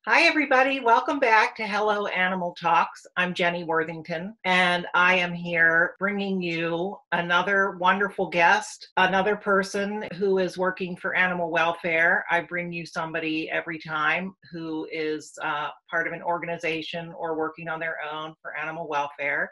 Hi, everybody. Welcome back to Hello Animal Talks. I'm Jenny Worthington, and I am here bringing you another wonderful guest, another person who is working for animal welfare. I bring you somebody every time who is part of an organization or working on their own for animal welfare.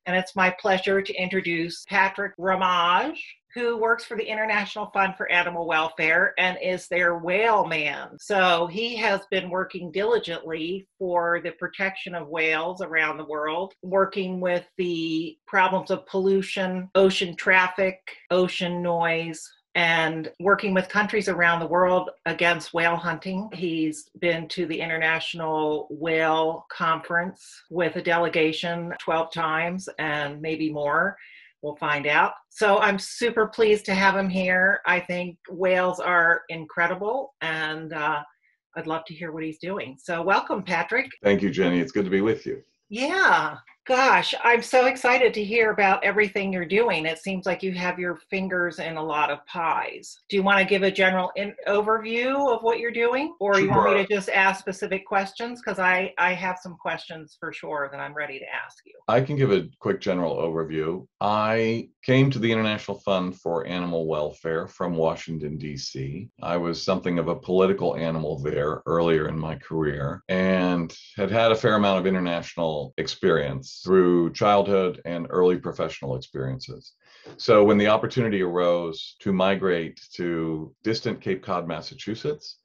And it's my pleasure to introduce Patrick Ramage, who works for the International Fund for Animal Welfare and is their whale man. So he has been working diligently for the protection of whales around the world, working with the problems of pollution, ocean traffic, ocean noise, and working with countries around the world against whale hunting. He's been to the International Whale Conference with a delegation 12 times and maybe more. We'll find out. So I'm super pleased to have him here. I think whales are incredible, and I'd love to hear what he's doing. So welcome, Patrick. Thank you, Jenny. It's good to be with you. Yeah. Gosh, I'm so excited to hear about everything you're doing. It seems like you have your fingers in a lot of pies. Do you want to give a general overview of what you're doing? Or you want me Sure. to just ask specific questions? Because I have some questions for sure that I'm ready to ask you. I can give a quick general overview. I came to the International Fund for Animal Welfare from Washington, D.C. I was something of a political animal there earlier in my career and had a fair amount of international experience through childhood and early professional experiences. So when the opportunity arose to migrate to distant Cape Cod, Massachusetts,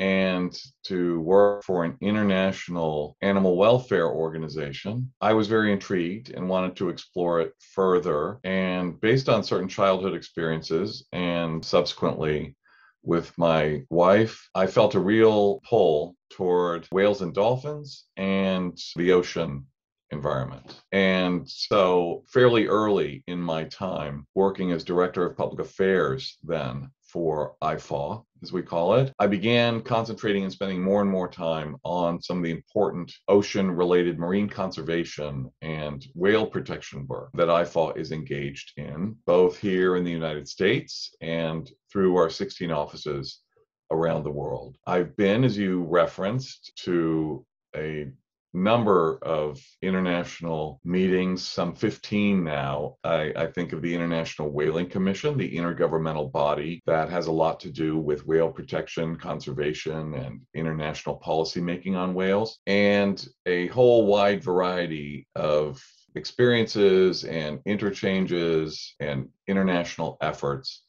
and to work for an international animal welfare organization, I was very intrigued and wanted to explore it further. And based on certain childhood experiences and subsequently with my wife, I felt a real pull toward whales and dolphins and the ocean environment. And so, fairly early in my time working as director of public affairs then for IFAW, as we call it, I began concentrating and spending more and more time on some of the important ocean-related marine conservation and whale protection work that IFAW is engaged in, both here in the United States and through our 16 offices around the world. I've been, as you referenced, to a number of international meetings, some 15 now. I think of the International Whaling Commission, the intergovernmental body that has a lot to do with whale protection, conservation, and international policy making on whales, and a whole wide variety of experiences and interchanges and international efforts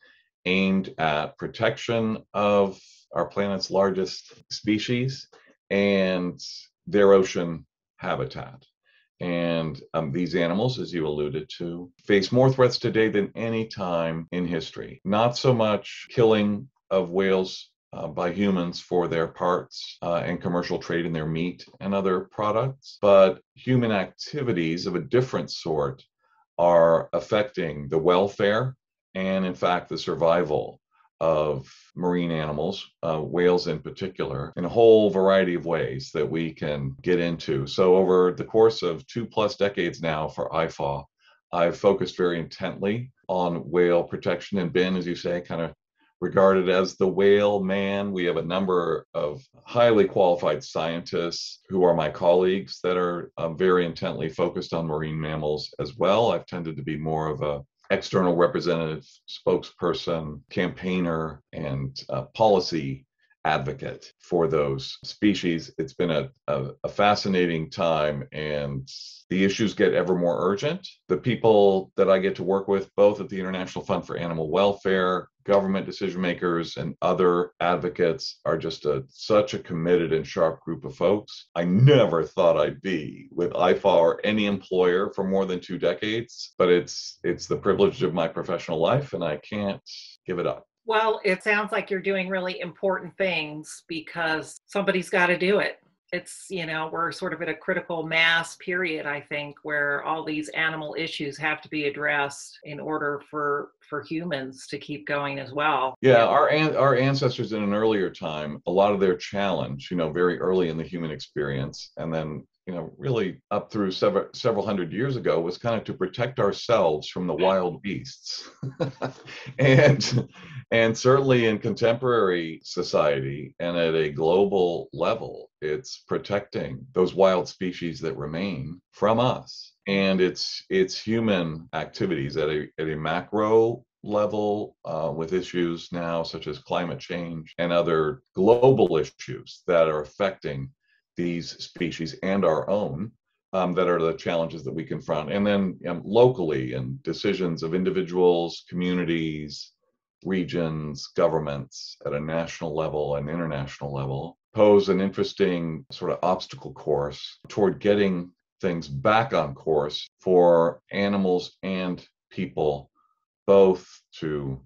aimed at protection of our planet's largest species and their ocean habitat. And these animals, as you alluded to, face more threats today than any time in history. Not so much killing of whales by humans for their parts and commercial trade in their meat and other products, but human activities of a different sort are affecting the welfare and, in fact, the survival of marine animals, whales in particular, in a whole variety of ways that we can get into. So over the course of 2+ decades now for IFAW, I've focused very intently on whale protection and been, as you say, kind of regarded as the whale man. We have a number of highly qualified scientists who are my colleagues that are very intently focused on marine mammals as well. I've tended to be more of a external representative, spokesperson, campaigner, and policy advocate for those species. It's been a fascinating time, and the issues get ever more urgent. The people that I get to work with, both at the International Fund for Animal Welfare, government decision makers, and other advocates, are just such a committed and sharp group of folks. I never thought I'd be with IFAW or any employer for more than 2 decades, but it's the privilege of my professional life, and I can't give it up. Well, it sounds like you're doing really important things because somebody's got to do it. We're sort of at a critical mass period, I think, where all these animal issues have to be addressed in order for humans to keep going as well. Yeah, our ancestors in an earlier time, a lot of their challenge, very early in the human experience, and then really up through several hundred years ago, was kind of to protect ourselves from the wild beasts. and and certainly in contemporary society and at a global level, it's protecting those wild species that remain from us. And it's human activities at a macro level, with issues now such as climate change and other global issues that are affecting these species and our own, that are the challenges that we confront. And then locally, and decisions of individuals, communities, regions, governments at a national level and international level pose an interesting sort of obstacle course toward getting things back on course for animals and people both to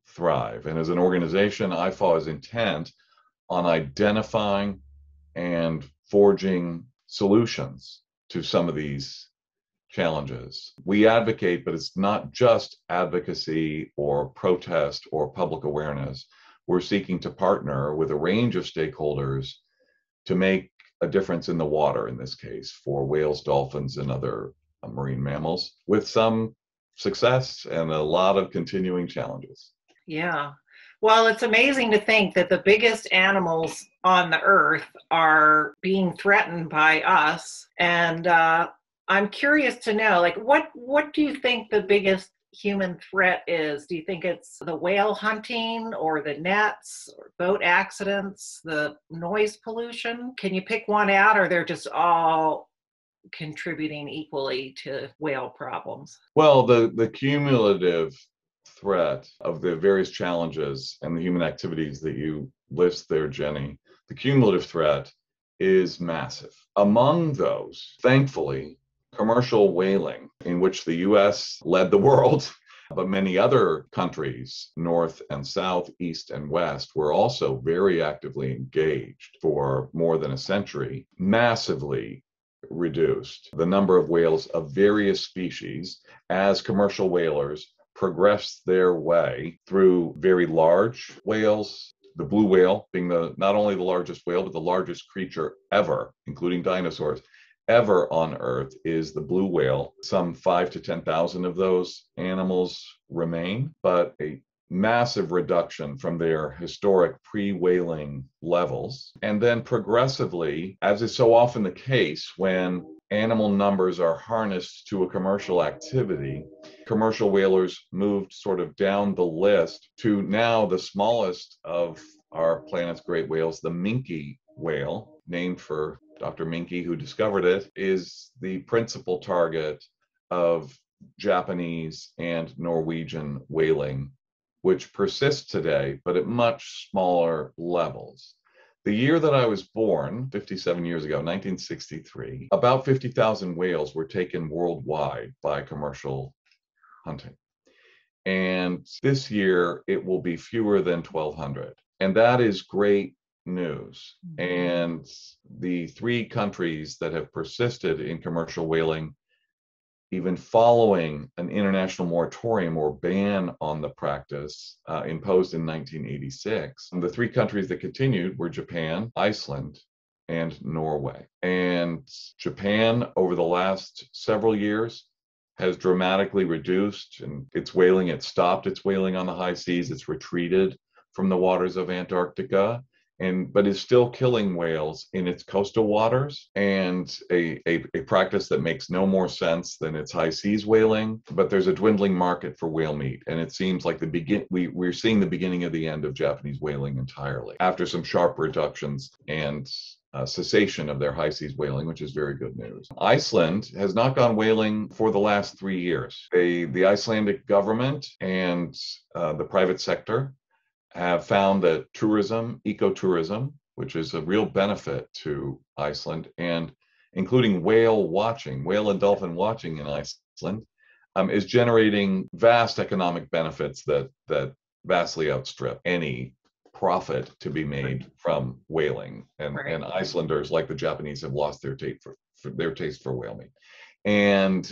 thrive. And as an organization, IFAW is intent on identifying and forging solutions to some of these challenges. We advocate, but it's not just advocacy or protest or public awareness. We're seeking to partner with a range of stakeholders to make a difference in the water, in this case, for whales, dolphins, and other marine mammals, with some success and a lot of continuing challenges. Yeah. Well, it's amazing to think that the biggest animals on the earth are being threatened by us. And I'm curious to know, like, what do you think the biggest human threat is? Do you think it's the whale hunting or the nets or boat accidents, the noise pollution? Can you pick one out, or they're just all contributing equally to whale problems? Well, the cumulative threat of the various challenges and the human activities that you list there, Jenny, the cumulative threat is massive. Among those, thankfully, commercial whaling, in which the US led the world, but many other countries, north and south, east and west, were also very actively engaged for more than a century, massively reduced the number of whales of various species as commercial whalers progressed their way through very large whales, the blue whale being not only the largest whale, but the largest creature ever, including dinosaurs, ever on Earth is the blue whale. Some 5,000 to 10,000 of those animals remain, but a massive reduction from their historic pre-whaling levels. And then progressively, as is so often the case when animal numbers are harnessed to a commercial activity, commercial whalers moved sort of down the list to now the smallest of our planet's great whales, the minke whale, named for Dr. Minke, who discovered it, is the principal target of Japanese and Norwegian whaling, which persists today, but at much smaller levels. The year that I was born, 57 years ago, 1963, about 50,000 whales were taken worldwide by commercial hunting. And this year, it will be fewer than 1,200. And that is great news. And the three countries that have persisted in commercial whaling, even following an international moratorium or ban on the practice imposed in 1986, the three countries that continued were Japan, Iceland, and Norway. And Japan, over the last several years, has dramatically reduced its whaling. It stopped its whaling on the high seas. It's retreated from the waters of Antarctica, but is still killing whales in its coastal waters, and a practice that makes no more sense than its high seas whaling. But there's a dwindling market for whale meat, and it seems like we're seeing the beginning of the end of Japanese whaling entirely after some sharp reductions and cessation of their high seas whaling, which is very good news. Iceland has not gone whaling for the last 3 years. The Icelandic government and the private sector have found that tourism, ecotourism, which is a real benefit to Iceland, and including whale and dolphin watching in Iceland, is generating vast economic benefits that vastly outstrip any profit to be made from whaling. And Icelanders, like the Japanese, have lost their taste for whale meat. And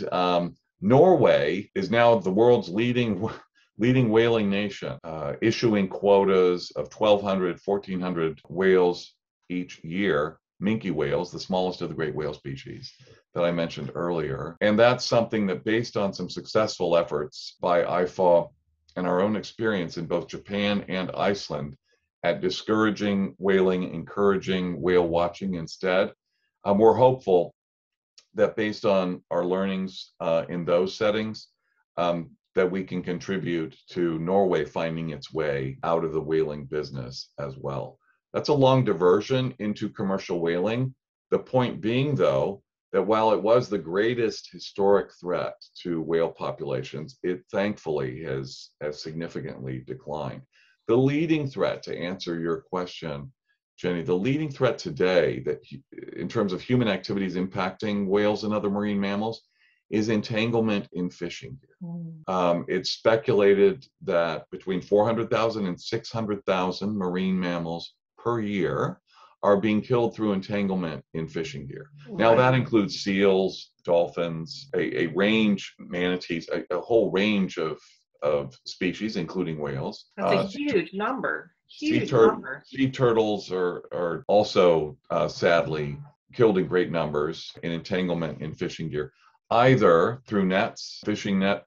Norway is now the world's leading whaling nation, issuing quotas of 1,200, 1,400 whales each year, minke whales, the smallest of the great whale species that I mentioned earlier. And that's something that, based on some successful efforts by IFAW and our own experience in both Japan and Iceland at discouraging whaling, encouraging whale watching instead, we're hopeful that based on our learnings in those settings, that we can contribute to Norway finding its way out of the whaling business as well. That's a long diversion into commercial whaling. The point being, though, that while it was the greatest historic threat to whale populations, it thankfully has significantly declined. The leading threat, to answer your question, Jenny, the leading threat today, that in terms of human activities impacting whales and other marine mammals, is entanglement in fishing gear. It's speculated that between 400,000 and 600,000 marine mammals per year are being killed through entanglement in fishing gear. Now that includes seals, dolphins, a range, manatees, a whole range of species, including whales. That's a huge number. Sea turtles are also sadly killed in great numbers in entanglement in fishing gear, either through nets, fishing nets,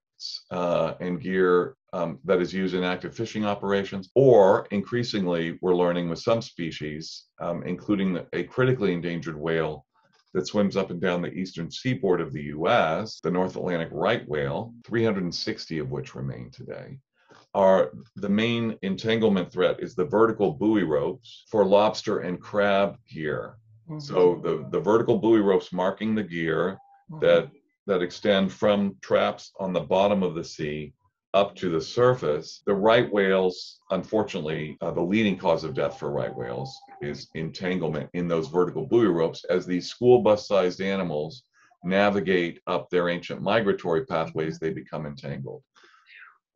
and gear that is used in active fishing operations, or increasingly we're learning with some species, including a critically endangered whale that swims up and down the eastern seaboard of the US, the North Atlantic right whale, 360 of which remain today. The main entanglement threat is the vertical buoy ropes for lobster and crab gear. So the vertical buoy ropes marking the gear that extend from traps on the bottom of the sea up to the surface. The right whales, unfortunately, the leading cause of death for right whales is entanglement in those vertical buoy ropes as these school bus-sized animals navigate up their ancient migratory pathways, they become entangled.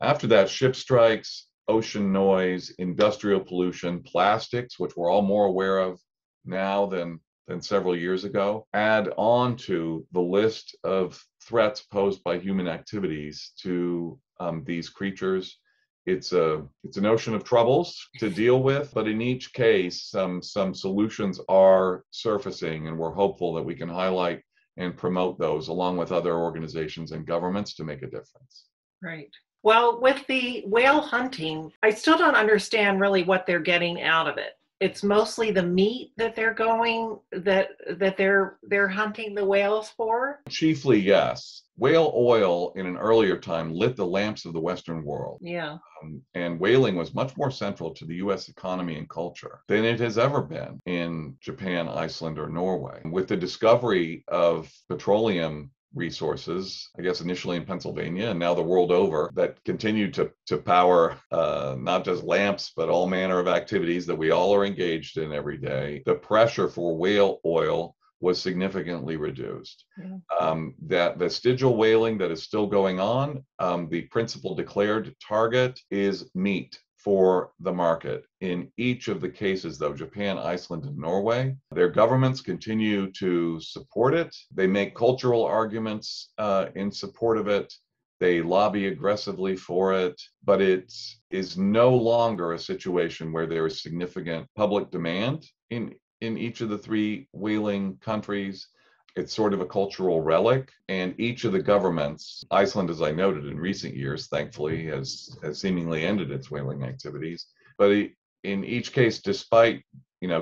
After that, ship strikes, ocean noise, industrial pollution, plastics, which we're all more aware of now than several years ago, add on to the list of threats posed by human activities to these creatures. It's an ocean of troubles to deal with, but in each case, some solutions are surfacing, and we're hopeful that we can highlight and promote those along with other organizations and governments to make a difference. Right. Well, with the whale hunting, I still don't understand really what they're getting out of it. It's mostly the meat that they're they're hunting the whales for? Chiefly, yes. Whale oil in an earlier time lit the lamps of the Western world. Yeah. And whaling was much more central to the US economy and culture than it has ever been in Japan, Iceland, or Norway. With the discovery of petroleum resources, I guess initially in Pennsylvania and now the world over, that continue to power not just lamps, but all manner of activities that we all are engaged in every day, the pressure for whale oil was significantly reduced. Yeah. That vestigial whaling that is still going on, the principal declared target is meat for the market. In each of the cases, though, Japan, Iceland, and Norway, their governments continue to support it. They make cultural arguments in support of it. They lobby aggressively for it, but it is no longer a situation where there is significant public demand in each of the three whaling countries. It's sort of a cultural relic, and each of the governments, Iceland, as I noted, in recent years, thankfully, has seemingly ended its whaling activities. But in each case, despite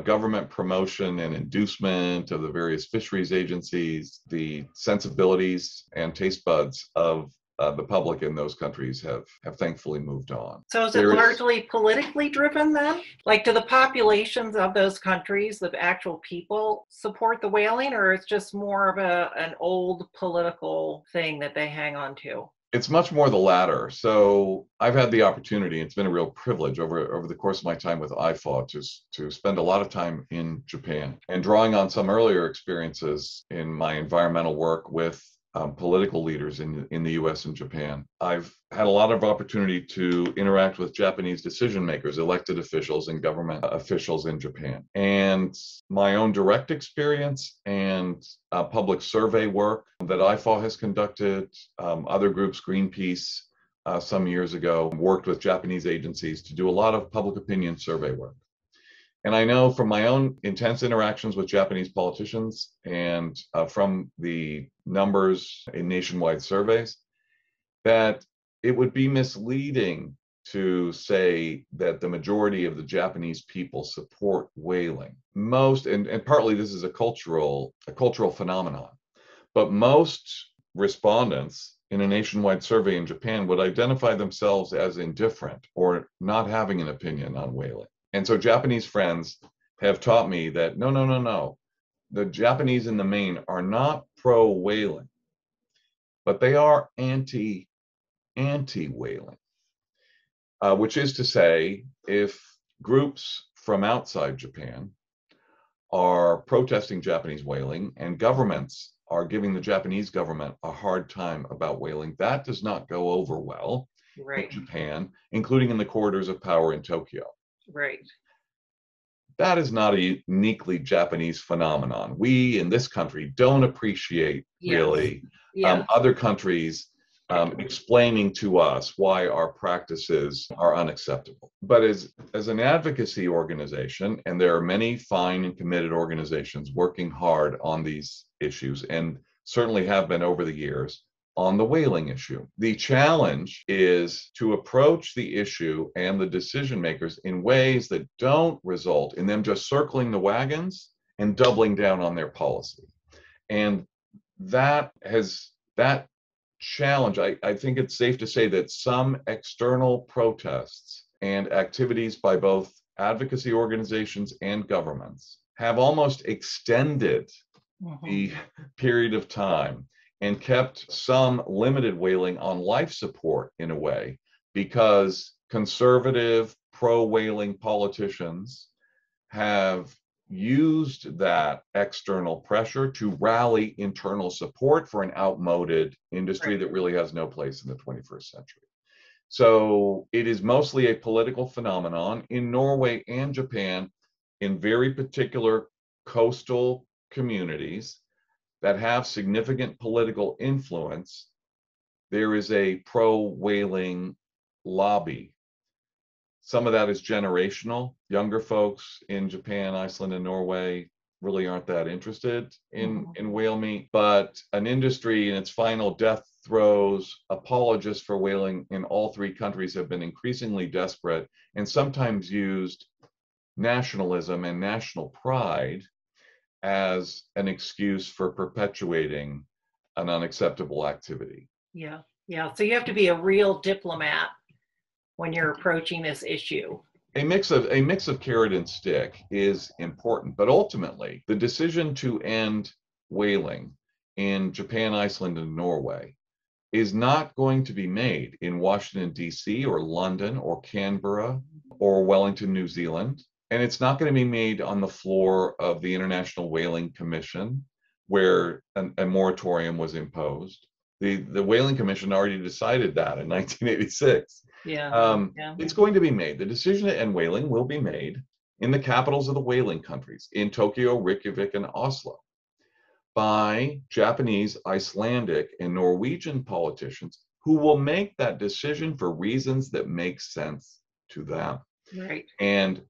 government promotion and inducement of the various fisheries agencies, the sensibilities and taste buds of the public in those countries have thankfully moved on. So is it largely politically driven then? Like, do the populations of those countries, the actual people, support the whaling, or it's just more of an old political thing that they hang on to? It's much more the latter. So I've had the opportunity, it's been a real privilege over the course of my time with IFAW to spend a lot of time in Japan, and drawing on some earlier experiences in my environmental work with political leaders in the US and Japan. I've had a lot of opportunity to interact with Japanese decision makers, elected officials, and government officials in Japan. And my own direct experience and public survey work that IFAW has conducted, other groups, Greenpeace, some years ago, worked with Japanese agencies to do a lot of public opinion survey work. And I know from my own intense interactions with Japanese politicians and from the numbers in nationwide surveys that it would be misleading to say that the majority of the Japanese people support whaling. Most, and partly this is a cultural phenomenon, but most respondents in a nationwide survey in Japan would identify themselves as indifferent or not having an opinion on whaling. And so Japanese friends have taught me that no. The Japanese in the main are not pro whaling, but they are anti-whaling. Which is to say, if groups from outside Japan are protesting Japanese whaling and governments are giving the Japanese government a hard time about whaling, that does not go over well in Japan, including in the corridors of power in Tokyo. Right. That is not a uniquely Japanese phenomenon. We in this country don't appreciate really other countries explaining to us why our practices are unacceptable. But as an advocacy organization, and there are many fine and committed organizations working hard on these issues, and certainly have been over the years, on the whaling issue. The challenge is to approach the issue and the decision makers in ways that don't result in them just circling the wagons and doubling down on their policy. And that challenge, I think it's safe to say that some external protests and activities by both advocacy organizations and governments have almost extended the period of time and kept some limited whaling on life support in a way, because conservative pro-whaling politicians have used that external pressure to rally internal support for an outmoded industry that really has no place in the 21st century. So it is mostly a political phenomenon in Norway and Japan, in very particular coastal communities that have significant political influence. There is a pro-whaling lobby. Some of that is generational. Younger folks in Japan, Iceland, and Norway really aren't that interested in whale meat, but an industry in its final death throes, apologists for whaling in all three countries have been increasingly desperate and sometimes used nationalism and national pride as an excuse for perpetuating an unacceptable activity. Yeah. So you have to be a real diplomat when you're approaching this issue. A mix of carrot and stick is important, but ultimately the decision to end whaling in Japan, Iceland, and Norway is not going to be made in Washington, D.C., or London, or Canberra, or Wellington, New Zealand. And it's not going to be made on the floor of the International Whaling Commission, where a moratorium was imposed. The Whaling Commission already decided that in 1986. It's going to be made. The decision to end whaling will be made in the capitals of the whaling countries, in Tokyo, Reykjavik, and Oslo, by Japanese, Icelandic, and Norwegian politicians who will make that decision for reasons that make sense to them. Right. And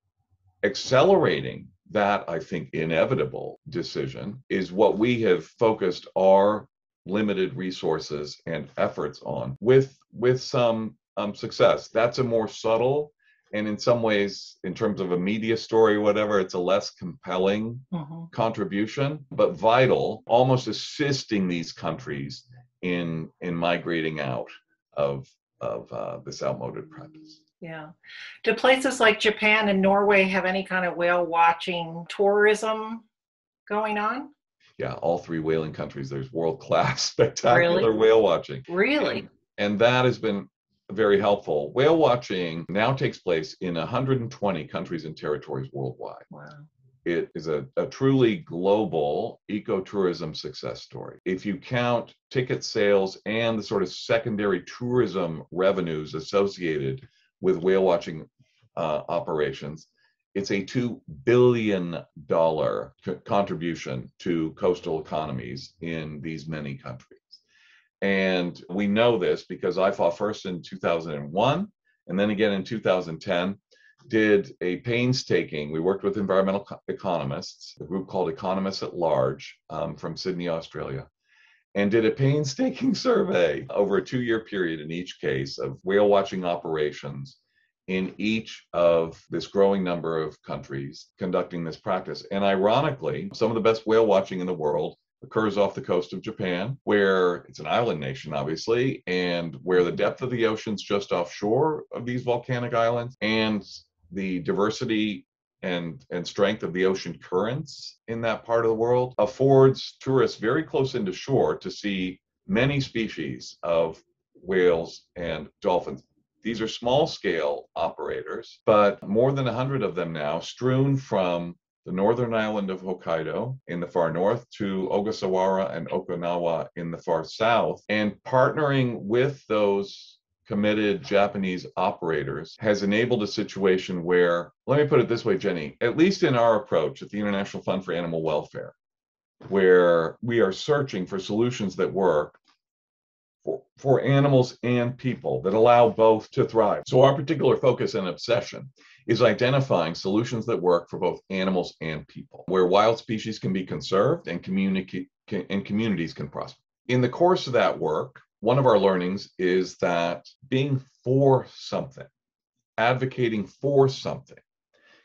accelerating that, I think, inevitable decision is what we have focused our limited resources and efforts on, with some success. That's a more subtle, and in some ways, in terms of a media story, whatever, it's a less compelling contribution, but vital, almost assisting these countries in migrating out of this outmoded practice. Yeah. Do places like Japan and Norway have any kind of whale watching tourism going on? Yeah, all three whaling countries, there's world-class, spectacular whale watching. Really? And that has been very helpful. Whale watching now takes place in 120 countries and territories worldwide. Wow. It is a truly global ecotourism success story. If you count ticket sales and the sort of secondary tourism revenues associated with whale watching operations, it's a $2 billion contribution to coastal economies in these many countries. And we know this because I fought first in 2001 and then again in 2010 did a painstaking, we worked with environmental economists, a group called Economists at Large from Sydney, Australia, and did a painstaking survey over a 2-year period in each case of whale watching operations in each of this growing number of countries conducting this practice. And ironically, some of the best whale watching in the world occurs off the coast of Japan, where it's an island nation, obviously, and where the depth of the ocean's just offshore of these volcanic islands, and the diversity and strength of the ocean currents in that part of the world affords tourists very close into shore to see many species of whales and dolphins. These are small scale operators, but more than 100 of them now, strewn from the northern island of Hokkaido in the far north to Ogasawara and Okinawa in the far south. And partnering with those committed Japanese operators has enabled a situation where, let me put it this way, Jenny, at least in our approach at the International Fund for Animal Welfare, where we are searching for solutions that work for animals and people that allow both to thrive. So our particular focus and obsession is identifying solutions that work for both animals and people, where wild species can be conserved and communities can prosper. In the course of that work, one of our learnings is that being for something, advocating for something,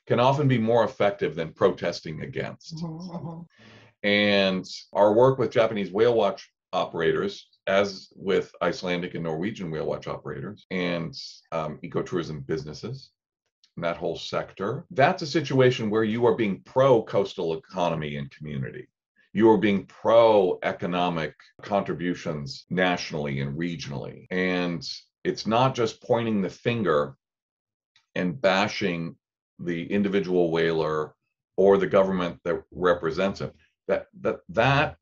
can often be more effective than protesting against. Mm-hmm. And our work with Japanese whale watch operators, as with Icelandic and Norwegian whale watch operators and ecotourism businesses, and that whole sector, that's a situation where you are being pro-coastal economy and community. You are being pro-economic contributions nationally and regionally. And it's not just pointing the finger and bashing the individual whaler or the government that represents it. That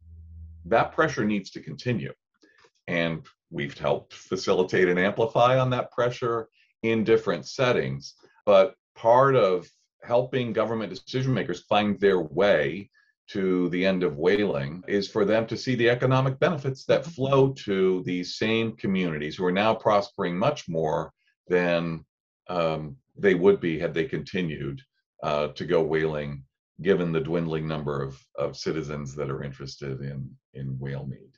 pressure needs to continue. And we've helped facilitate and amplify on that pressure in different settings. But part of helping government decision makers find their way to the end of whaling is for them to see the economic benefits that flow to these same communities who are now prospering much more than they would be had they continued to go whaling, given the dwindling number of citizens that are interested in whale meat.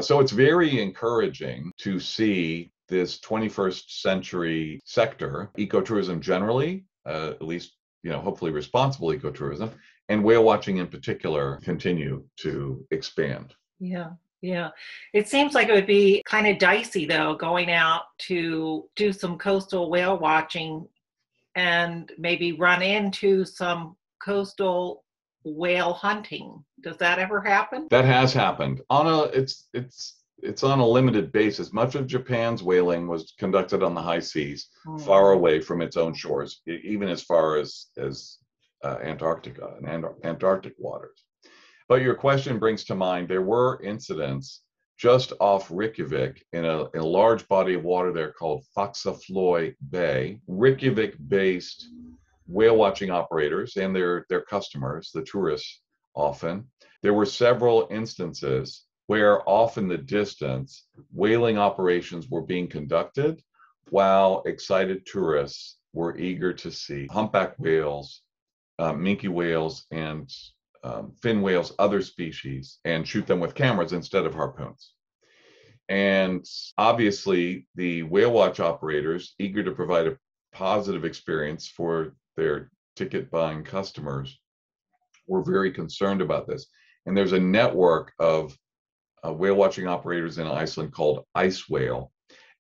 So it's very encouraging to see this 21st century sector, ecotourism generally, at least, hopefully responsible ecotourism, and whale watching in particular, continue to expand. Yeah. Yeah. It seems like it would be kind of dicey, though, going out to do some coastal whale watching and maybe run into some coastal whale hunting. Does that ever happen? That has happened. It's on a limited basis. Much of Japan's whaling was conducted on the high seas, far away from its own shores, even as far as Antarctica and Antarctic waters. But your question brings to mind, there were incidents just off Reykjavik in a large body of water there called Faxaflói Bay. Reykjavik-based whale watching operators and their customers, the tourists often, there were several instances where off in the distance, whaling operations were being conducted while excited tourists were eager to see humpback whales, minke whales, and fin whales, other species, and shoot them with cameras instead of harpoons. And obviously, the whale watch operators, eager to provide a positive experience for their ticket buying customers, were very concerned about this. And there's a network of whale watching operators in Iceland called Ice Whale.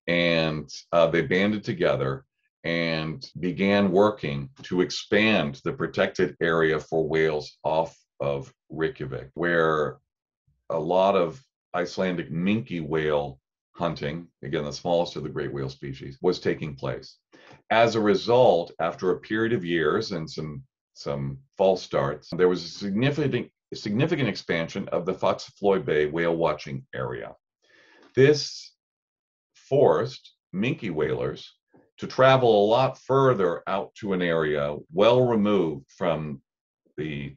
And they banded together and began working to expand the protected area for whales off of Reykjavik, where a lot of Icelandic minke whale hunting, again, the smallest of the great whale species, was taking place. As a result, after a period of years and some false starts, there was a significant expansion of the Faxaflói Bay whale watching area. This forced minke whalers to travel a lot further out to an area well removed from the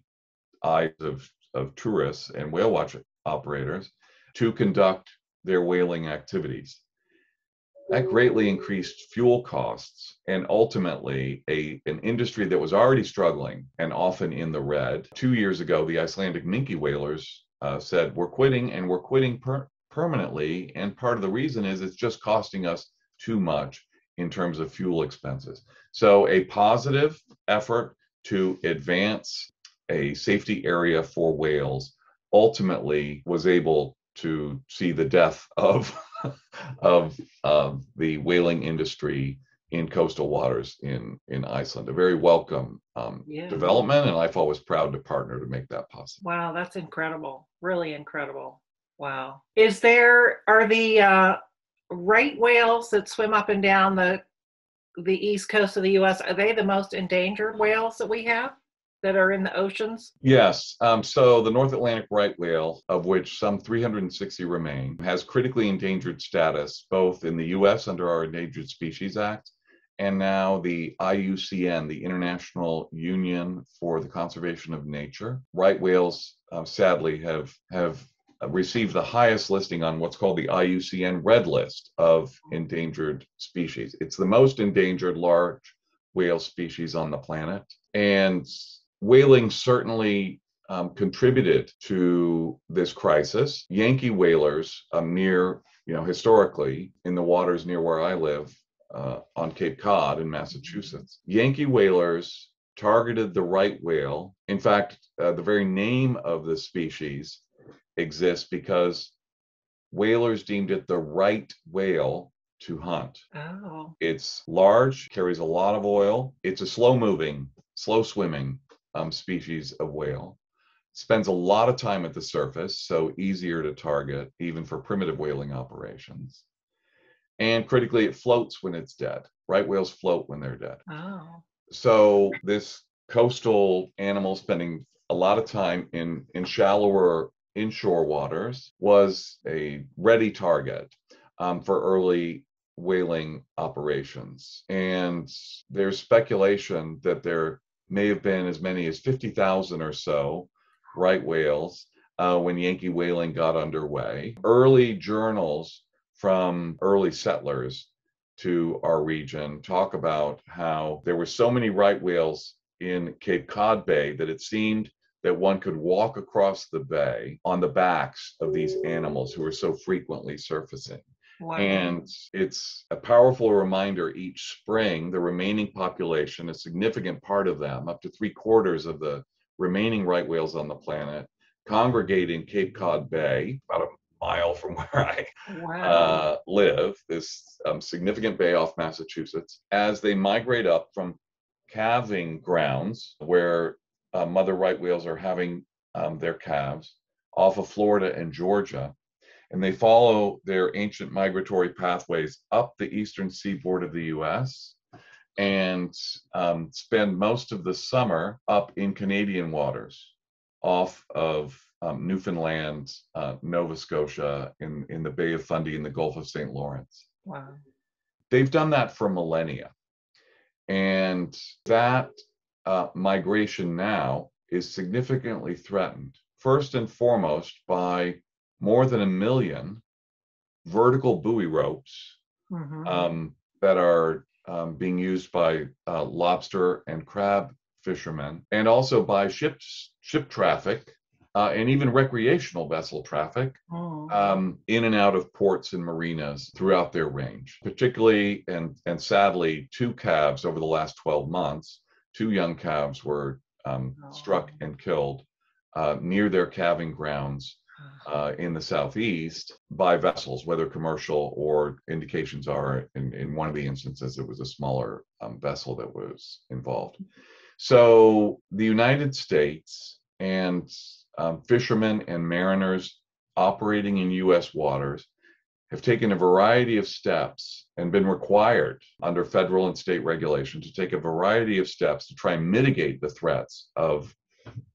eyes of tourists and whale watch operators to conduct their whaling activities. That greatly increased fuel costs, and ultimately an industry that was already struggling and often in the red. 2 years ago, the Icelandic minke whalers said, we're quitting, and we're quitting permanently. And part of the reason is it's just costing us too much in terms of fuel expenses. So a positive effort to advance a safety area for whales ultimately was able to see the death of of the whaling industry in coastal waters in Iceland. A very welcome Yeah. development, and I'm always proud to partner to make that possible. Wow, that's incredible. Really incredible. Wow. Are the right whales that swim up and down the east coast of the US, are they the most endangered whales that we have that are in the oceans? Yes. So the North Atlantic right whale, of which some 360 remain, has critically endangered status both in the US under our Endangered Species Act and now the IUCN, the International Union for the Conservation of Nature. Right whales, sadly, have received the highest listing on what's called the IUCN Red List of endangered species. It's the most endangered large whale species on the planet. And whaling certainly contributed to this crisis. Yankee whalers historically in the waters near where I live on Cape Cod in Massachusetts, Yankee whalers targeted the right whale. In fact, the very name of the species exists because whalers deemed it the right whale to hunt. Oh. It's large, carries a lot of oil. It's a slow swimming species of whale. Spends a lot of time at the surface, so easier to target even for primitive whaling operations. And critically, it floats when it's dead. Right whales float when they're dead. Oh. So this coastal animal spending a lot of time in shallower inshore waters was a ready target for early whaling operations. And there's speculation that there may have been as many as 50,000 or so right whales when Yankee whaling got underway. Early journals from early settlers to our region talk about how there were so many right whales in Cape Cod Bay that it seemed that one could walk across the bay on the backs of these animals who were so frequently surfacing. Wow. And it's a powerful reminder each spring, the remaining population, a significant part of them, up to 3/4 of the remaining right whales on the planet, congregate in Cape Cod Bay, about a mile from where I live, this significant bay off Massachusetts, as they migrate up from calving grounds where mother right whales are having their calves off of Florida and Georgia. And they follow their ancient migratory pathways up the eastern seaboard of the US and spend most of the summer up in Canadian waters off of Newfoundland, Nova Scotia, in the Bay of Fundy in the Gulf of St. Lawrence. Wow. They've done that for millennia. And that migration now is significantly threatened, first and foremost by more than 1 million vertical buoy ropes that are being used by lobster and crab fishermen, and also by ship traffic and even recreational vessel traffic in and out of ports and marinas throughout their range. Particularly and sadly, 2 calves over the last 12 months, 2 young calves were struck and killed near their calving grounds in the southeast by vessels, whether commercial or indications are in one of the instances it was a smaller vessel that was involved. So the United States and fishermen and mariners operating in U.S. waters have taken a variety of steps and been required under federal and state regulation to take a variety of steps to try and mitigate the threats of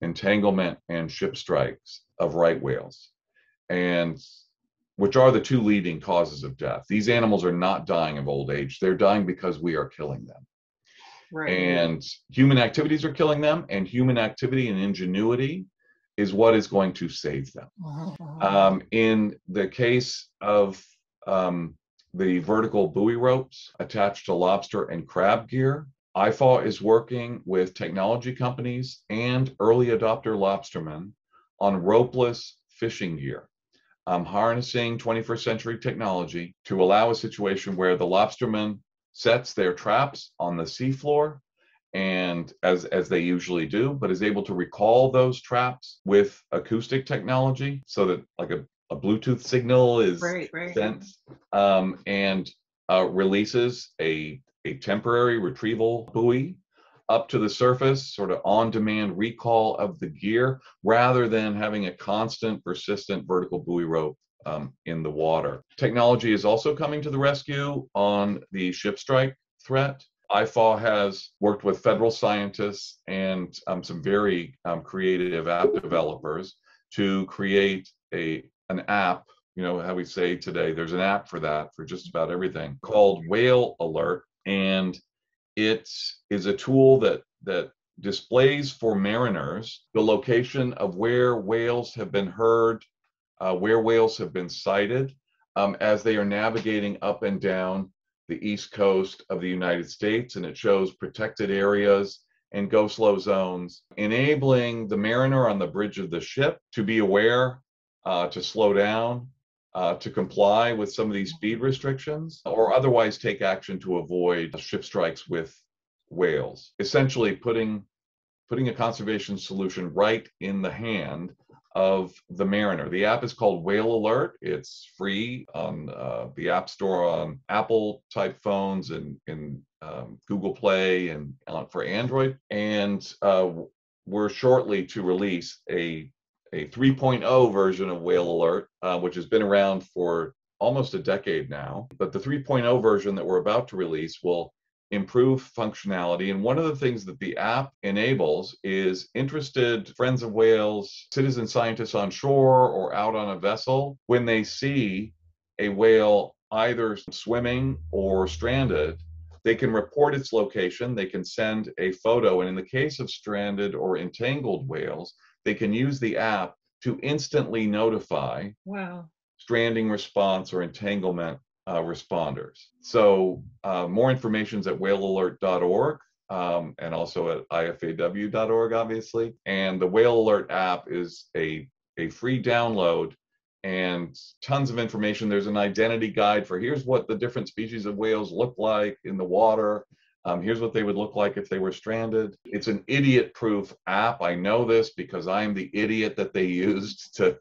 entanglement and ship strikes of right whales, and which are the 2 leading causes of death. These animals are not dying of old age. They're dying because we are killing them. Right. And human activities are killing them, and human activity and ingenuity is what is going to save them. In the case of the vertical buoy ropes attached to lobster and crab gear. IFAW is working with technology companies and early adopter lobstermen on ropeless fishing gear, harnessing 21st century technology to allow a situation where the lobsterman sets their traps on the seafloor and as they usually do, but is able to recall those traps with acoustic technology so that like a Bluetooth signal is Right. sent and releases a temporary retrieval buoy up to the surface, sort of on-demand recall of the gear, rather than having a constant, persistent vertical buoy rope in the water. Technology is also coming to the rescue on the ship strike threat. IFAW has worked with federal scientists and some very creative app developers to create an app. You know how we say today, there's an app for that, for just about everything, called Whale Alert. And it is a tool that displays for mariners the location of where whales have been heard, where whales have been sighted as they are navigating up and down the east coast of the United States. And it shows protected areas and go slow zones, enabling the mariner on the bridge of the ship to be aware, to slow down, to comply with some of these speed restrictions, or otherwise take action to avoid ship strikes with whales. Essentially putting a conservation solution right in the hand of the mariner. The app is called Whale Alert. It's free on the App Store on Apple type phones and in Google Play and for Android. And we're shortly to release a 3.0 version of Whale Alert, which has been around for almost a decade now. But the 3.0 version that we're about to release will improve functionality. And one of the things that the app enables is interested friends of whales, citizen scientists on shore or out on a vessel, when they see a whale either swimming or stranded, they can report its location, they can send a photo, and in the case of stranded or entangled whales, they can use the app to instantly notify stranding response or entanglement responders. So more information is at whalealert.org and also at ifaw.org, obviously. And the Whale Alert app is a free download and tons of information. There's an identity guide for here's what the different species of whales look like in the water. Here's what they would look like if they were stranded. It's an idiot-proof app. I know this because I'm the idiot that they used to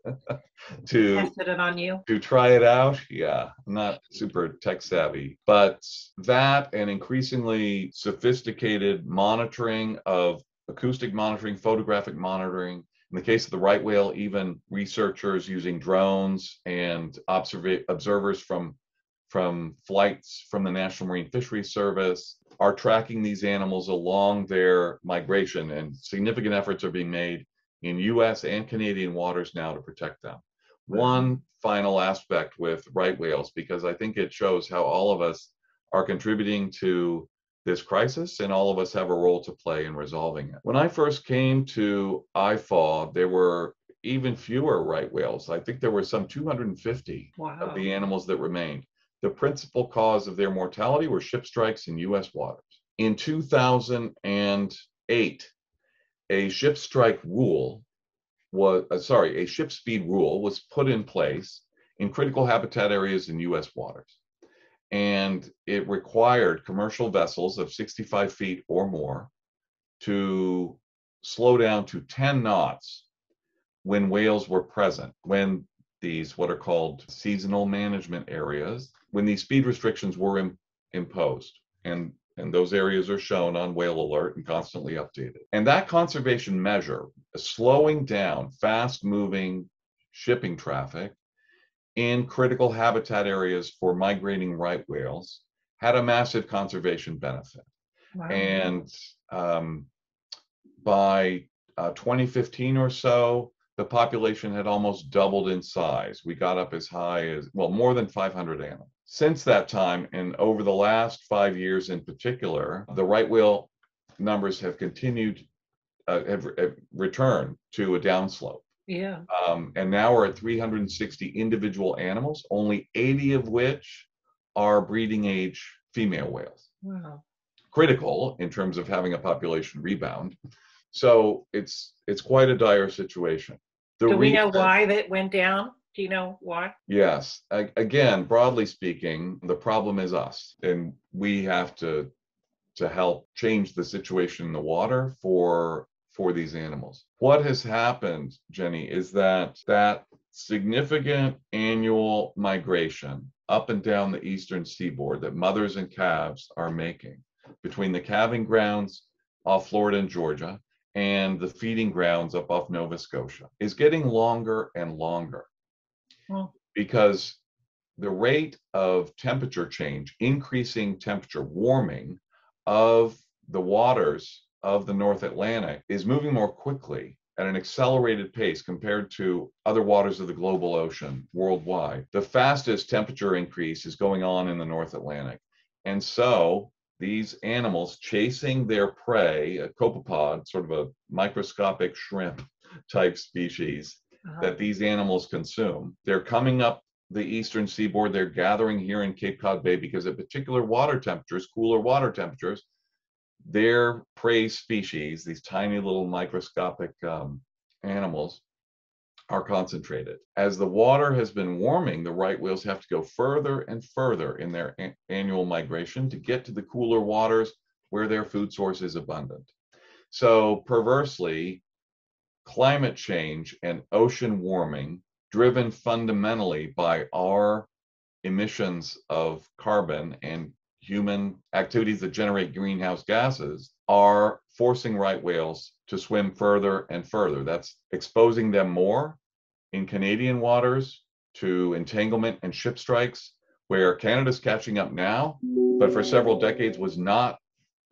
Tested it on you. To try it out. Yeah, I'm not super tech savvy, but that and increasingly sophisticated monitoring of acoustic monitoring, photographic monitoring. In the case of the right whale, even researchers using drones and observers from flights from the National Marine Fisheries Service are tracking these animals along their migration, and significant efforts are being made in US and Canadian waters now to protect them. One final aspect with right whales, because I think it shows how all of us are contributing to this crisis and all of us have a role to play in resolving it. When I first came to IFAW, there were even fewer right whales. I think there were some 250 of the animals that remained. The principal cause of their mortality were ship strikes in US waters. In 2008, a ship strike rule a ship speed rule was put in place in critical habitat areas in US waters. And it required commercial vessels of 65 feet or more to slow down to 10 knots when whales were present, when these, what are called seasonal management areas, when these speed restrictions were imposed. And those areas are shown on Whale Alert and constantly updated. And that conservation measure, slowing down fast-moving shipping traffic in critical habitat areas for migrating right whales, had a massive conservation benefit. And by 2015 or so, the population had almost doubled in size. We got up as high as, well, more than 500 animals. Since that time, and over the last 5 years in particular, the right whale numbers have continued, have returned to a downslope. And now we're at 360 individual animals, only 80 of which are breeding age female whales. Wow. Critical in terms of having a population rebound. So it's quite a dire situation. Do we know why that went down? Do you know why? Yes. Again, broadly speaking, the problem is us, and we have to help change the situation in the water for these animals. What has happened, Jenny, is that significant annual migration up and down the eastern seaboard that mothers and calves are making between the calving grounds off Florida and Georgia and the feeding grounds up off Nova Scotia is getting longer and longer. Because the rate of temperature change, increasing temperature, warming of the waters of the North Atlantic is moving more quickly at an accelerated pace compared to other waters of the global ocean worldwide. The fastest temperature increase is going on in the North Atlantic. And so these animals chasing their prey, a copepod, sort of a microscopic shrimp type species that these animals consume, they're coming up the eastern seaboard, they're gathering here in Cape Cod Bay because at particular water temperatures, cooler water temperatures, their prey species, these tiny little microscopic animals, are concentrated. As the water has been warming, the right whales have to go further and further in their annual migration to get to the cooler waters where their food source is abundant. So perversely, climate change and ocean warming, driven fundamentally by our emissions of carbon and human activities that generate greenhouse gases, are forcing right whales to swim further and further. That's exposing them more in Canadian waters to entanglement and ship strikes, where Canada's catching up now, but for several decades was not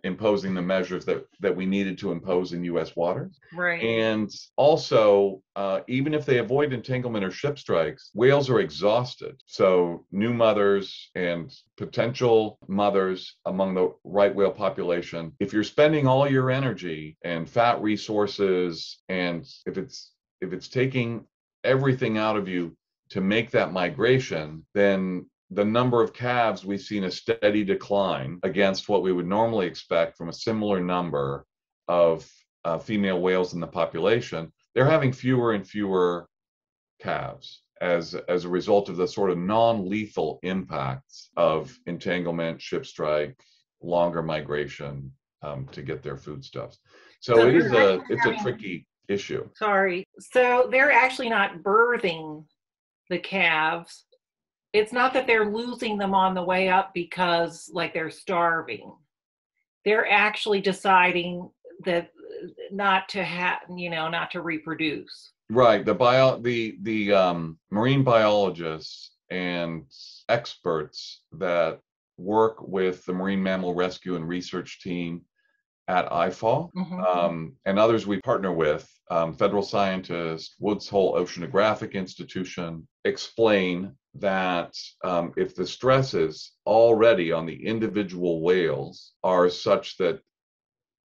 imposing the measures that we needed to impose in U.S. waters. Right. And also, even if they avoid entanglement or ship strikes, whales are exhausted. So new mothers and potential mothers among the right whale population, if you're spending all your energy and fat resources, and if it's taking everything out of you to make that migration, then the number of calves, we've seen a steady decline against what we would normally expect from a similar number of female whales in the population. They're having fewer and fewer calves as a result of the sort of non-lethal impacts of entanglement, ship strike, longer migration to get their foodstuffs. So it's a tricky issue. Sorry. So they're actually not birthing the calves. It's not that they're losing them on the way up because like they're starving. They're actually deciding that not to reproduce. Right. The marine biologists and experts that work with the Marine Mammal Rescue and Research Team at IFAW, and others we partner with, federal scientists, Woods Hole Oceanographic Institution, explain that if the stresses already on the individual whales are such that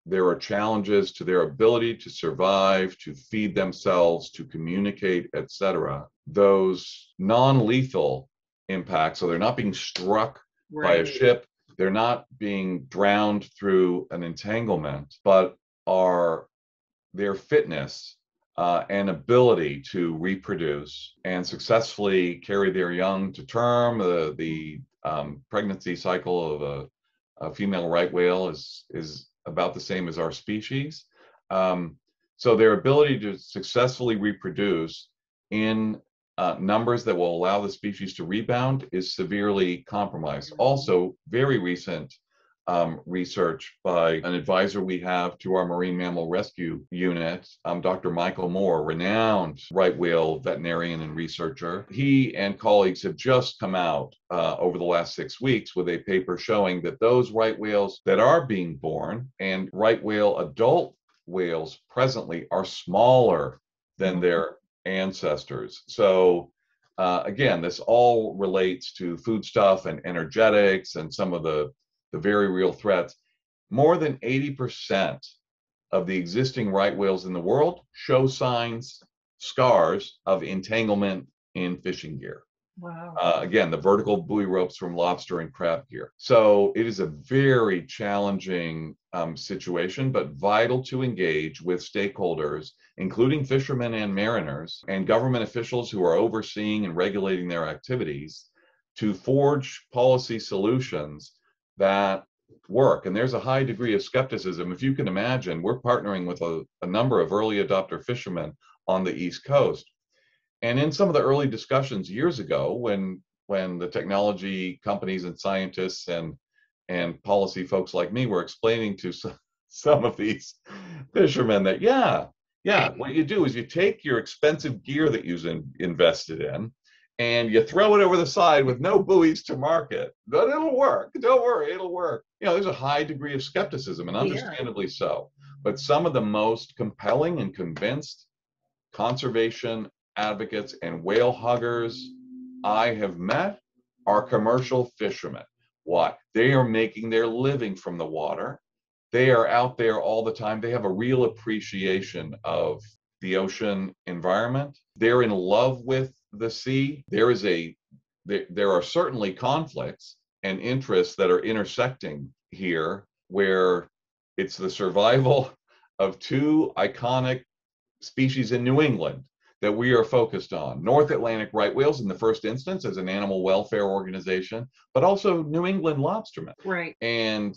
there are challenges to their ability to survive, to feed themselves, to communicate, etc., those non-lethal impacts, so they're not being struck by a ship, they're not being drowned through an entanglement, but are their fitness and ability to reproduce and successfully carry their young to term. The pregnancy cycle of a female right whale is about the same as our species. So their ability to successfully reproduce in numbers that will allow the species to rebound is severely compromised. Also, very recent research by an advisor we have to our Marine Mammal Rescue Unit, Dr. Michael Moore, renowned right whale veterinarian and researcher. He and colleagues have just come out over the last 6 weeks with a paper showing that those right whales that are being born, and right whale adult whales presently, are smaller than their ancestors. So again, this all relates to foodstuff and energetics and some of the very real threats. More than 80% of the existing right whales in the world show signs, scars of entanglement in fishing gear. Wow. Again, the vertical buoy ropes from lobster and crab gear. So it is a very challenging situation, but vital to engage with stakeholders, including fishermen and mariners and government officials who are overseeing and regulating their activities, to forge policy solutions that work. And there's a high degree of skepticism. If you can imagine, we're partnering with a number of early adopter fishermen on the East Coast. And in some of the early discussions years ago, when the technology companies and scientists and policy folks like me were explaining to some of these fishermen that, yeah, what you do is you take your expensive gear that you've invested in and you throw it over the side with no buoys to mark it. But it'll work. Don't worry, it'll work. There's a high degree of skepticism, and Yeah. understandably so. But some of the most compelling and convinced conservation advocates and whale huggers I have met are commercial fishermen. Why? They are making their living from the water. They are out there all the time. They have a real appreciation of the ocean environment. They're in love with the sea. There are certainly conflicts and interests that are intersecting here, where it's the survival of two iconic species in New England that we are focused on. North Atlantic right whales in the first instance as an animal welfare organization, but also New England lobstermen. Right. And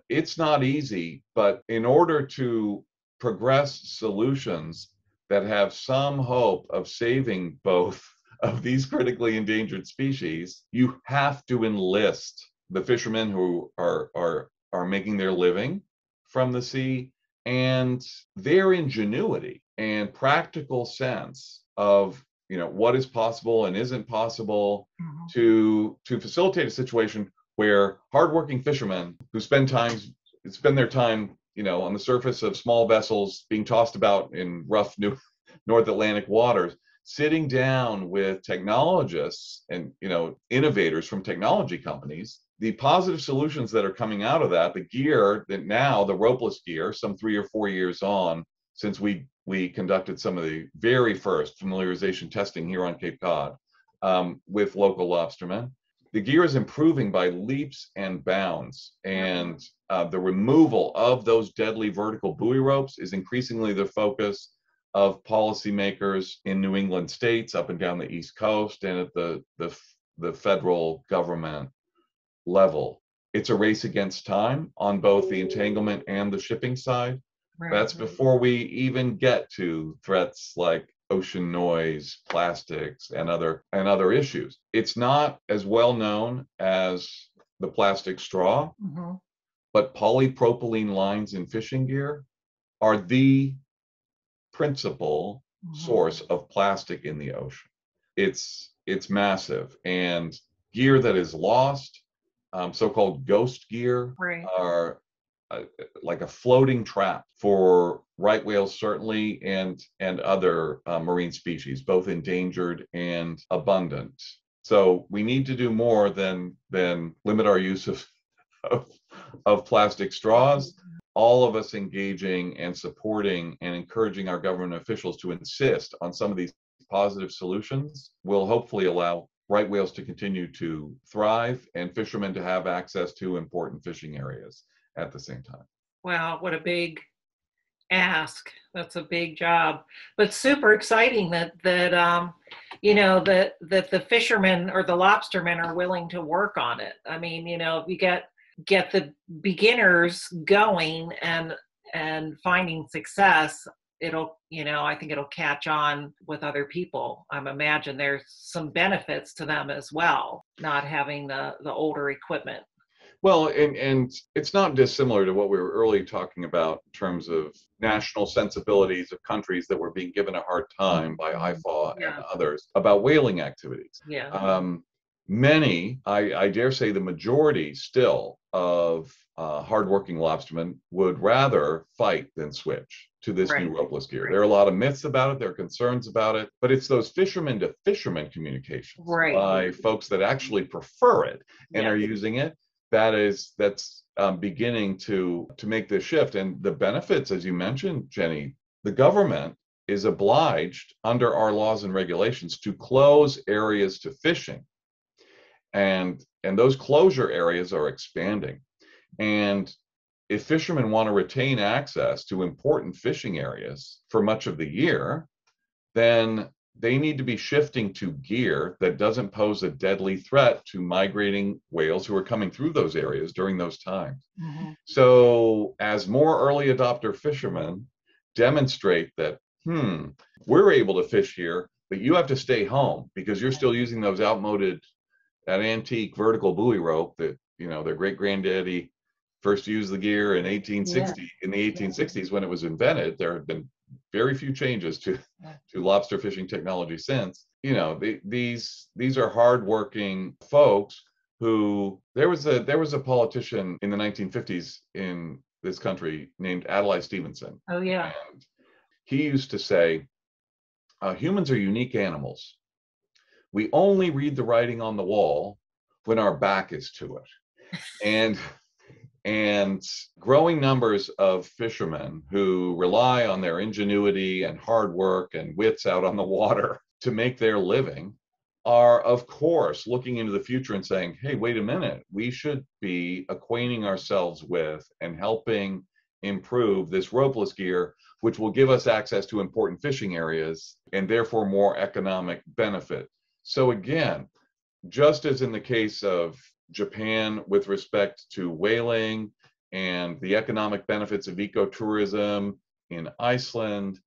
it's not easy, but in order to progress solutions that have some hope of saving both of these critically endangered species, you have to enlist the fishermen who are making their living from the sea, and their ingenuity and practical sense of what is possible and isn't possible to facilitate a situation where hardworking fishermen who spend their time on the surface of small vessels being tossed about in rough North Atlantic waters, sitting down with technologists and innovators from technology companies. The positive solutions that are coming out of that, the gear that now, the ropeless gear, some 3 or 4 years on, since we conducted some of the very first familiarization testing here on Cape Cod with local lobstermen, the gear is improving by leaps and bounds. And the removal of those deadly vertical buoy ropes is increasingly the focus of policymakers in New England states, up and down the East Coast, and at the federal government level. It's a race against time on both the entanglement and the shipping side. Right. That's before we even get to threats like ocean noise, plastics, and other issues. It's not as well known as the plastic straw, but polypropylene lines in fishing gear are the principal source of plastic in the ocean. It's massive, and gear that is lost, so-called ghost gear, Right. are like a floating trap for right whales, certainly, and other marine species, both endangered and abundant. So we need to do more than limit our use of plastic straws. All of us engaging and supporting and encouraging our government officials to insist on some of these positive solutions will hopefully allow right whales to continue to thrive and fishermen to have access to important fishing areas at the same time. Wow, what a big ask. That's a big job, but super exciting that the fishermen or the lobstermen are willing to work on it. I mean, if you get the beginners going and finding success, I think it'll catch on with other people. I imagine there's some benefits to them as well, not having the older equipment. Well, and it's not dissimilar to what we were earlier talking about in terms of national sensibilities of countries that were being given a hard time by IFAW and others about whaling activities. Yeah. Many, I dare say the majority still of hardworking lobstermen would rather fight than switch to this new ropeless gear. Right. There are a lot of myths about it, there are concerns about it, but it's those fishermen to fishermen communications by folks that actually prefer it and are using it that's beginning to make this shift. And the benefits, as you mentioned, Jenny, the government is obliged under our laws and regulations to close areas to fishing. And those closure areas are expanding. And if fishermen want to retain access to important fishing areas for much of the year, then they need to be shifting to gear that doesn't pose a deadly threat to migrating whales who are coming through those areas during those times. Mm-hmm. So as more early adopter fishermen demonstrate that, we're able to fish here, but you have to stay home because you're still using those that antique vertical buoy rope that, their great granddaddy first used the gear in 1860. Yeah. In the 1860s, when it was invented, there have been very few changes to lobster fishing technology since. These are hardworking folks who there was a politician in the 1950s in this country named Adlai Stevenson. Oh yeah. And he used to say, humans are unique animals. We only read the writing on the wall when our back is to it. And growing numbers of fishermen who rely on their ingenuity and hard work and wits out on the water to make their living are, of course, looking into the future and saying, hey, wait a minute, we should be acquainting ourselves with and helping improve this ropeless gear, which will give us access to important fishing areas and therefore more economic benefit. So again, just as in the case of Japan with respect to whaling and the economic benefits of ecotourism in Iceland,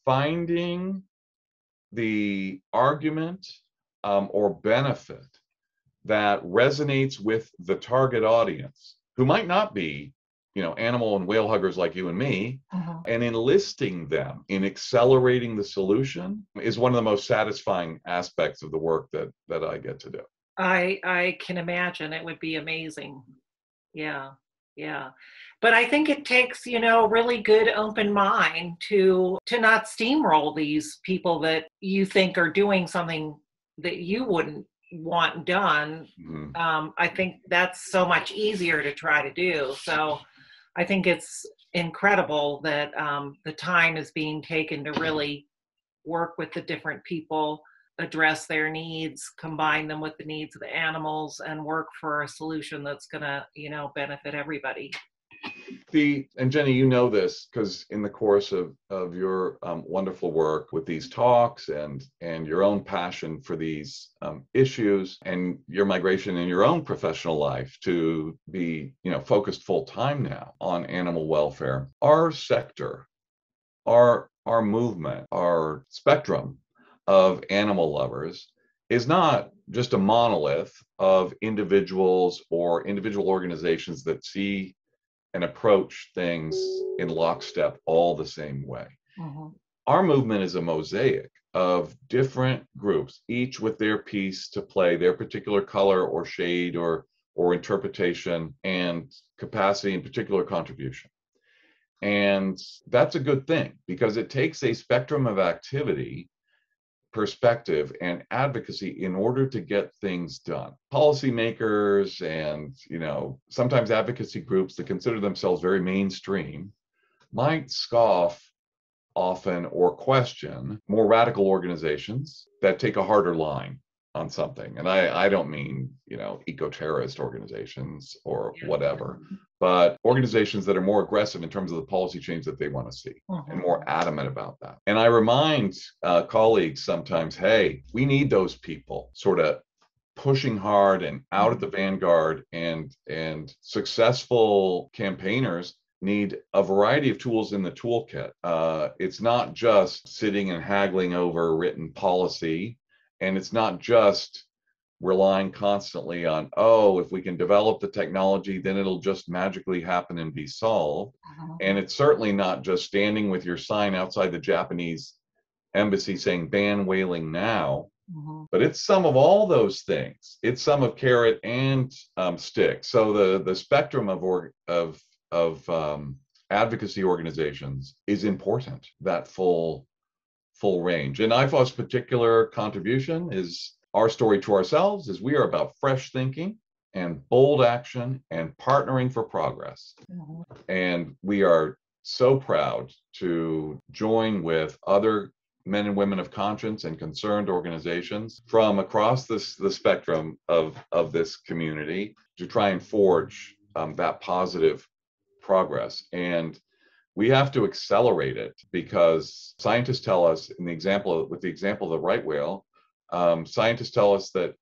finding the argument or benefit that resonates with the target audience, who might not be, animal and whale huggers like you and me, and enlisting them in accelerating the solution is one of the most satisfying aspects of the work that I get to do. I can imagine it would be amazing. Yeah. But I think it takes, really good open mind to not steamroll these people that you think are doing something that you wouldn't want done. Mm-hmm. I think that's so much easier to try to do. So I think it's incredible that the time is being taken to really work with the different people, address their needs, combine them with the needs of the animals, and work for a solution that's going to, benefit everybody. And Jenny, you know this because in the course of your wonderful work with these talks and your own passion for these issues and your migration in your own professional life to be, focused full time now on animal welfare, our sector, our movement, our spectrum of animal lovers is not just a monolith of individuals or individual organizations that see and approach things in lockstep all the same way. Mm-hmm. Our movement is a mosaic of different groups, each with their piece to play, their particular color or shade or interpretation and capacity and particular contribution. And that's a good thing because it takes a spectrum of activity, perspective, and advocacy in order to get things done. Policymakers and, sometimes advocacy groups that consider themselves very mainstream might scoff often or question more radical organizations that take a harder line on something. And I don't mean, eco-terrorist organizations or whatever, but organizations that are more aggressive in terms of the policy change that they want to see and more adamant about that. And I remind colleagues sometimes, hey, we need those people sort of pushing hard and out at the vanguard, and successful campaigners need a variety of tools in the toolkit. It's not just sitting and haggling over written policy. And it's not just relying constantly on, if we can develop the technology, then it'll just magically happen and be solved. And it's certainly not just standing with your sign outside the Japanese embassy saying ban whaling now, but it's some of all those things. It's some of carrot and stick. So the spectrum of advocacy organizations is important, that full range. And IFAW's particular contribution is our story to ourselves is we are about fresh thinking and bold action and partnering for progress. And we are so proud to join with other men and women of conscience and concerned organizations from across the spectrum of this community to try and forge that positive progress. And we have to accelerate it because scientists tell us, with the example of the right whale, scientists tell us that,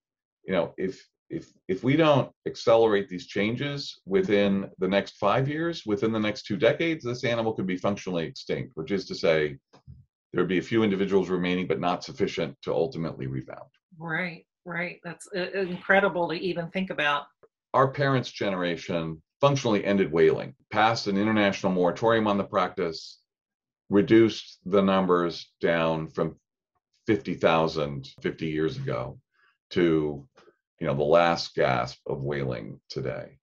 if we don't accelerate these changes within the next 5 years, within the next 2 decades, this animal could be functionally extinct, which is to say there'd be a few individuals remaining, but not sufficient to ultimately rebound. Right, right. That's incredible to even think about. Our parents' generation functionally ended whaling, passed an international moratorium on the practice, reduced the numbers down from 50,000 50 years ago to, the last gasp of whaling today.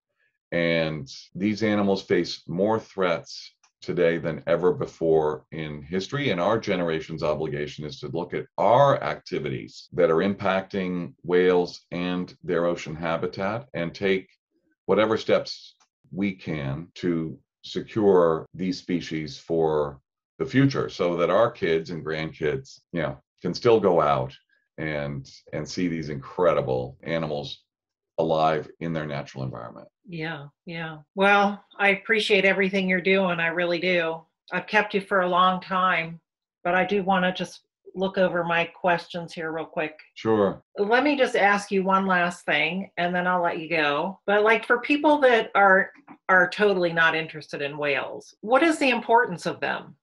And these animals face more threats today than ever before in history. And our generation's obligation is to look at our activities that are impacting whales and their ocean habitat and take whatever steps we can to secure these species for the future so that our kids and grandkids, can still go out and see these incredible animals alive in their natural environment. Yeah, yeah. Well, I appreciate everything you're doing. I really do. I've kept you for a long time, but I do want to just look over my questions here real quick. Sure. Let me just ask you one last thing and then I'll let you go. But like for people that are totally not interested in whales, what is the importance of them?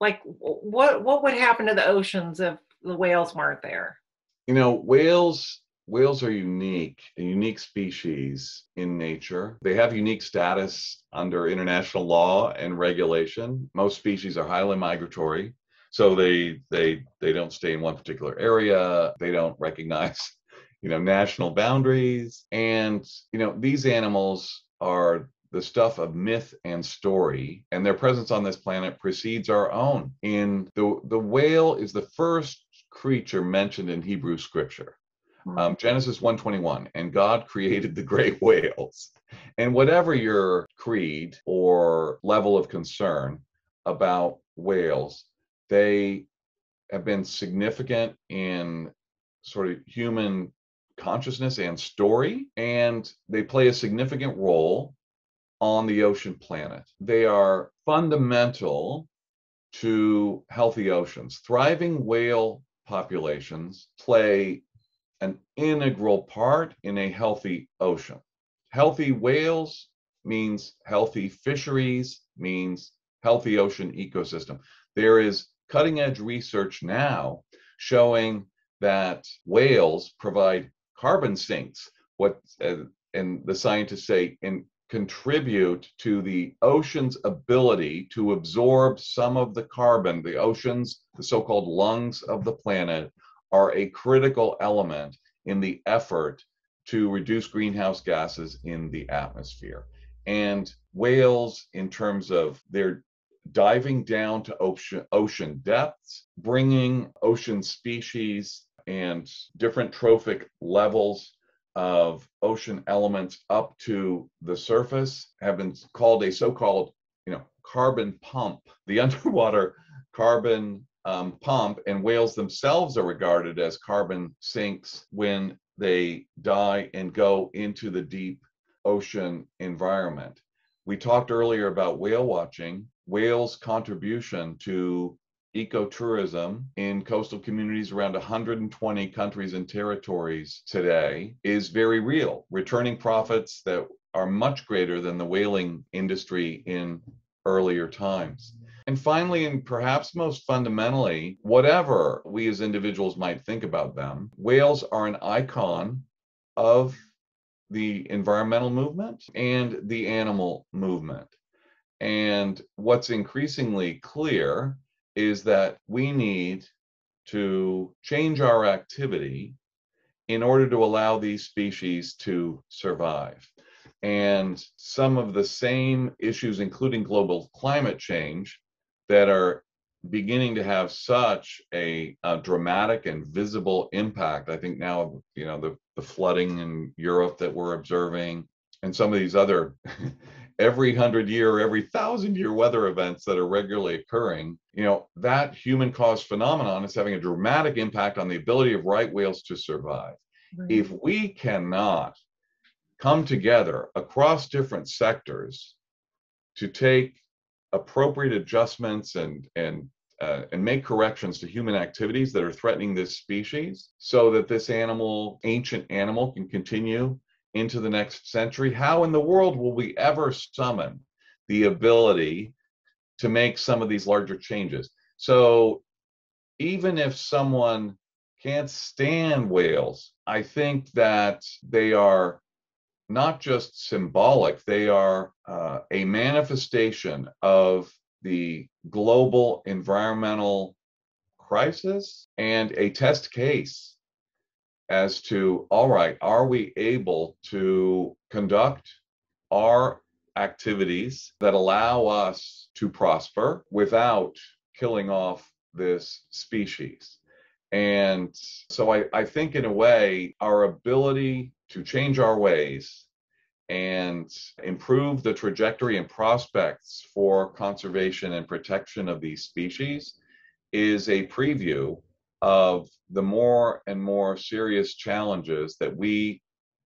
Like what would happen to the oceans if the whales weren't there? Whales are a unique species in nature. They have unique status under international law and regulation. Most species are highly migratory, so they don't stay in one particular area. They don't recognize, national boundaries. And, these animals are the stuff of myth and story, and their presence on this planet precedes our own. In the whale is the first creature mentioned in Hebrew scripture. Genesis 1:21, and God created the great whales. And whatever your creed or level of concern about whales, they have been significant in sort of human consciousness and story, and they play a significant role on the ocean planet. They are fundamental to healthy oceans. Thriving whale populations play an integral part in a healthy ocean. Healthy whales means healthy fisheries, means healthy ocean ecosystem. There is cutting edge research now showing that whales provide carbon sinks, and the scientists say, and contribute to the ocean's ability to absorb some of the carbon. The oceans, the so-called lungs of the planet, are a critical element in the effort to reduce greenhouse gases in the atmosphere. And whales, in terms of their diving down to ocean depths, bringing ocean species and different trophic levels of ocean elements up to the surface, have been called a so-called, carbon pump. The underwater carbon pump, and whales themselves are regarded as carbon sinks when they die and go into the deep ocean environment. We talked earlier about whale watching. Whales' contribution to ecotourism in coastal communities around 120 countries and territories today is very real, returning profits that are much greater than the whaling industry in earlier times. And finally, and perhaps most fundamentally, whatever we as individuals might think about them, whales are an icon of the environmental movement and the animal movement. And what's increasingly clear is that we need to change our activity in order to allow these species to survive. And some of the same issues, including global climate change, that are beginning to have such a dramatic and visible impact. I think now, the flooding in Europe that we're observing, and some of these other every 100-year, every 1,000-year weather events that are regularly occurring, that human caused phenomenon is having a dramatic impact on the ability of right whales to survive. Right. If we cannot come together across different sectors to take appropriate adjustments and make corrections to human activities that are threatening this species so that this ancient animal, can continue into the next century, how in the world will we ever summon the ability to make some of these larger changes? So even if someone can't stand whales, I think that they are not just symbolic, they are a manifestation of the global environmental crisis and a test case as to, all right, are we able to conduct our activities that allow us to prosper without killing off this species? And so I think in a way, our ability to change our ways and improve the trajectory and prospects for conservation and protection of these species is a preview of the more and more serious challenges that we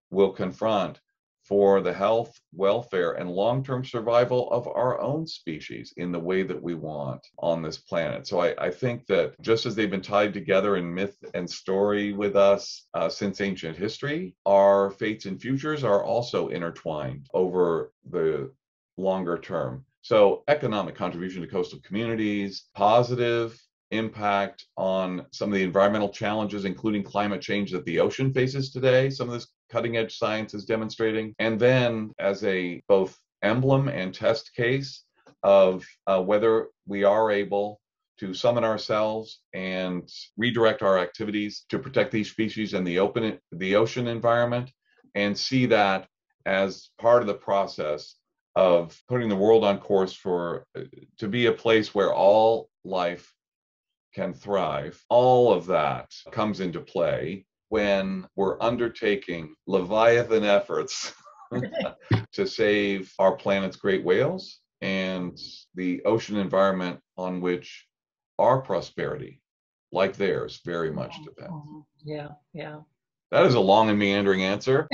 will confront for the health, welfare, and long-term survival of our own species in the way that we want on this planet. So I think that just as they've been tied together in myth and story with us since ancient history, our fates and futures are also intertwined over the longer term. So economic contribution to coastal communities, positive impact on some of the environmental challenges, including climate change that the ocean faces today, some of this cutting edge science is demonstrating. And then as a both emblem and test case of whether we are able to summon ourselves and redirect our activities to protect these species and the ocean environment, and see that as part of the process of putting the world on course to be a place where all life can thrive. All of that comes into play when we're undertaking Leviathan efforts to save our planet's great whales and the ocean environment on which our prosperity, like theirs, very much depends. Yeah, yeah. That is a long and meandering answer.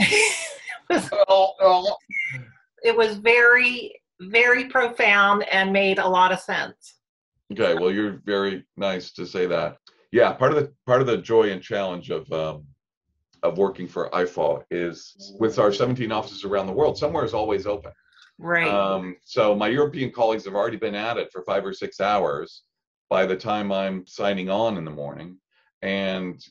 It was very, very profound and made a lot of sense. Okay, well, you're very nice to say that. Yeah, part of the joy and challenge of working for IFAW is with our 17 offices around the world, somewhere is always open. Right. So my European colleagues have already been at it for 5 or 6 hours by the time I'm signing on in the morning, and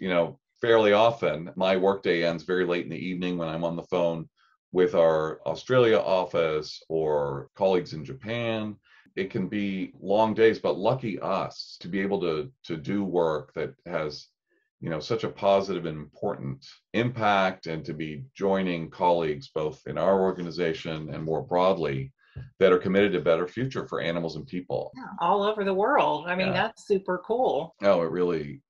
fairly often my workday ends very late in the evening when I'm on the phone with our Australia office or colleagues in Japan. It can be long days, but lucky us to be able to do work that has, such a positive and important impact, and to be joining colleagues both in our organization and more broadly that are committed to a better future for animals and people. Yeah, all over the world. I mean, that's super cool. Oh, it really,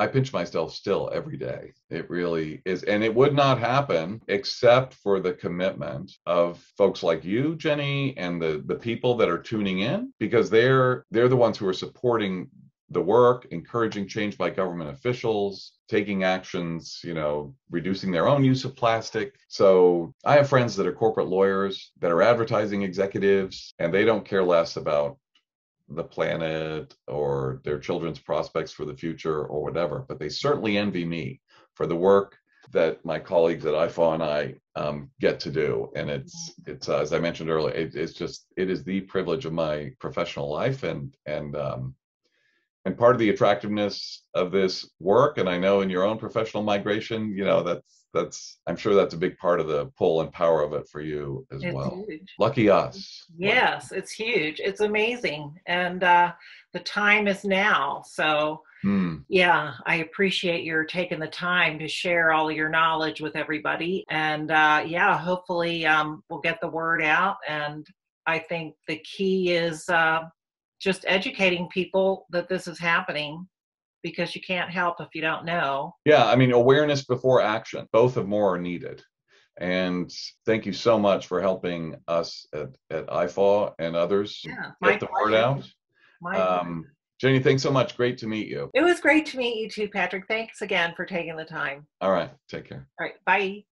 I pinch myself still every day. It really is. And it would not happen except for the commitment of folks like you, Jenny, and the people that are tuning in, because they're the ones who are supporting the work, encouraging change by government officials, taking actions, reducing their own use of plastic. So I have friends that are corporate lawyers, that are advertising executives, and they don't care less about the planet or their children's prospects for the future or whatever, but they certainly envy me for the work that my colleagues at IFAW and I get to do. And it's as I mentioned earlier, it is the privilege of my professional life, and part of the attractiveness of this work. And I know in your own professional migration, that's I'm sure that's a big part of the pull and power of it for you as well. Huge. Lucky us. Yes, it's huge. It's amazing. And the time is now. So yeah, I appreciate your taking the time to share all your knowledge with everybody. And hopefully we'll get the word out. And I think the key is just educating people that this is happening, because you can't help if you don't know. Yeah, I mean, awareness before action. Both of more are needed. And thank you so much for helping us at IFAW and others Yeah, my get the word pleasure. out. My pleasure. Jenny, thanks so much. Great to meet you. It was great to meet you too, Patrick. Thanks again for taking the time. All right. Take care. All right. Bye.